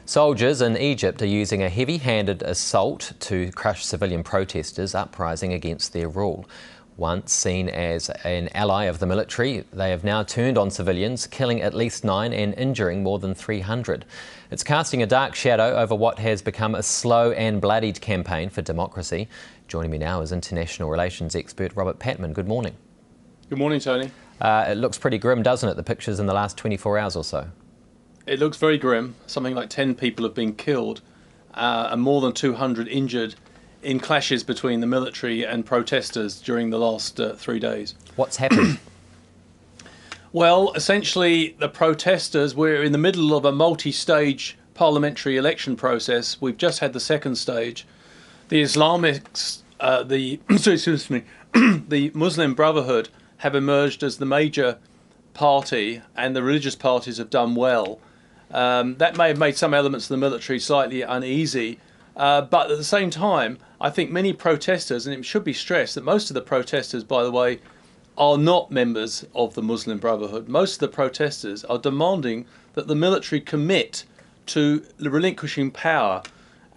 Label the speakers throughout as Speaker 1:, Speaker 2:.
Speaker 1: Soldiers in Egypt are using a heavy-handed assault to crush civilian protesters uprising against their rule. Once seen as an ally of the military, they have now turned on civilians, killing at least 9 and injuring more than 300. It's casting a dark shadow over what has become a slow and bloodied campaign for democracy. Joining me now is international relations expert Robert Patman. Good morning.
Speaker 2: Good morning, Tony.
Speaker 1: It looks pretty grim, doesn't it, the pictures in the last 24 hours or so?
Speaker 2: It looks very grim. Something like 10 people have been killed and more than 200 injured in clashes between the military and protesters during the last 3 days.
Speaker 1: What's happened?
Speaker 2: Well, essentially, the protesters, we're in the middle of a multi-stage parliamentary election process. We've just had the second stage. The Islamics, the Muslim Brotherhood have emerged as the major party, and the religious parties have done well. That may have made some elements of the military slightly uneasy, but at the same time, I think many protesters, and it should be stressed that most of the protesters, by the way, are not members of the Muslim Brotherhood. Most of the protesters are demanding that the military commit to relinquishing power.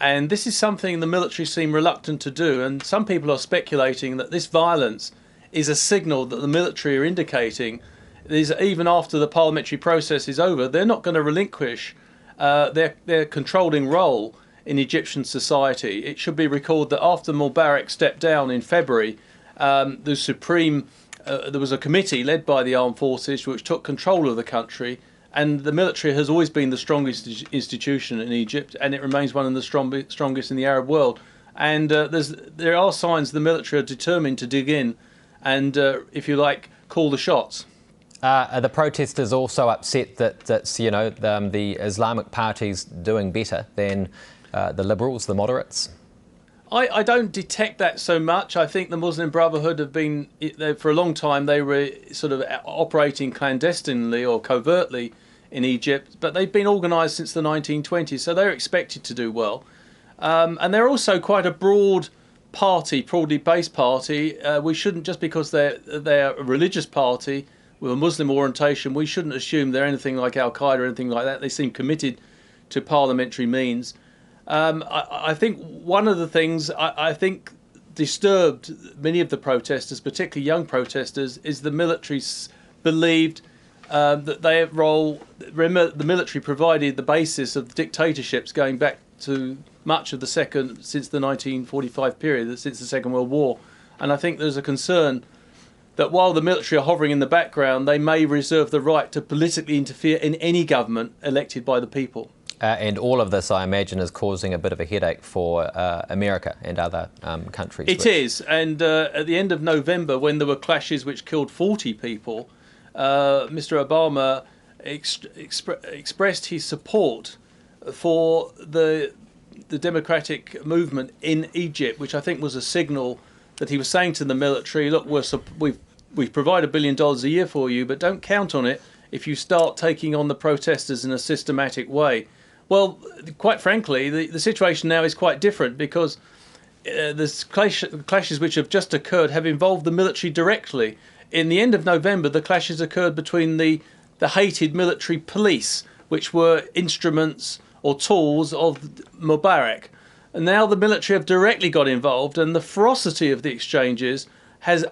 Speaker 2: And this is something the military seem reluctant to do. And some people are speculating that this violence is a signal that the military are indicating is even after the parliamentary process is over, they're not going to relinquish their controlling role in Egyptian society. It should be recalled that after Mubarak stepped down in February, there was a committee led by the armed forces which took control of the country, and the military has always been the strongest institution in Egypt, and it remains one of the strongest in the Arab world. And there are signs the military are determined to dig in and, if you like, call the shots.
Speaker 1: Are the protesters also upset that the Islamic party's doing better than the liberals, the moderates?
Speaker 2: I don't detect that so much. I think the Muslim Brotherhood have been, for a long time, they were sort of operating clandestinely or covertly in Egypt, but they've been organised since the 1920s, so they're expected to do well. And they're also quite a broadly based party. We shouldn't, just because they're a religious party with a Muslim orientation, we shouldn't assume they're anything like Al-Qaeda or anything like that. They seem committed to parliamentary means. I think one of the things I think disturbed many of the protesters, particularly young protesters, is the military believed that their role. Remember, the military provided the basis of dictatorships going back to much of since the 1945 period, since the Second World War. And I think there's a concern that while the military are hovering in the background, they may reserve the right to politically interfere in any government elected by the people.
Speaker 1: And all of this, I imagine, is causing a bit of a headache for America and other countries.
Speaker 2: It is. And at the end of November, when there were clashes which killed 40 people, Mr. Obama expressed his support for the democratic movement in Egypt, which I think was a signal that he was saying to the military, look, we provide $1 billion a year for you, but don't count on it if you start taking on the protesters in a systematic way. Well, quite frankly, the situation now is quite different, because the clashes which have just occurred have involved the military directly. In the end of November, the clashes occurred between the hated military police, which were instruments or tools of Mubarak. And now the military have directly got involved, and the ferocity of the exchanges has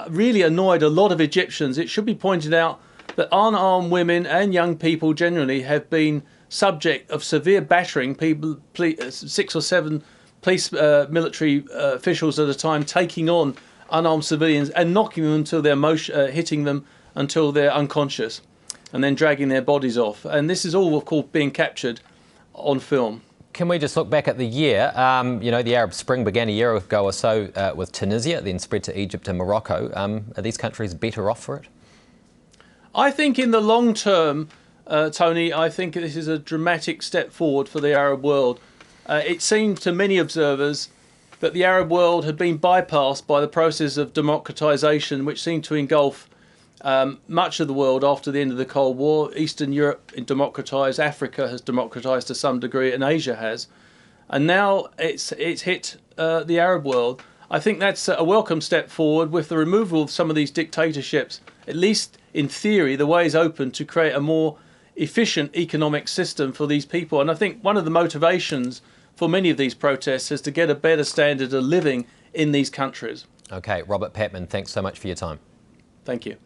Speaker 2: really annoyed a lot of Egyptians. It should be pointed out that unarmed women and young people generally have been subject of severe battering. 6 or 7 police military officials at a time taking on unarmed civilians and knocking them until they're hitting them until they're unconscious, and then dragging their bodies off. And this is all, of course, being captured on film.
Speaker 1: Can we just look back at the year? The Arab Spring began a year ago or so with Tunisia, then spread to Egypt and Morocco. Are these countries better off for it?
Speaker 2: I think in the long term, Tony, I think this is a dramatic step forward for the Arab world. It seemed to many observers that the Arab world had been bypassed by the process of democratisation, which seemed to engulf much of the world after the end of the Cold War. Eastern Europe democratised, Africa has democratised to some degree, and Asia has. And now it's hit the Arab world. I think that's a welcome step forward. With the removal of some of these dictatorships, at least in theory, the way is open to create a more efficient economic system for these people. And I think one of the motivations for many of these protests is to get a better standard of living in these countries.
Speaker 1: Okay, Robert Patman, thanks so much for your time.
Speaker 2: Thank you.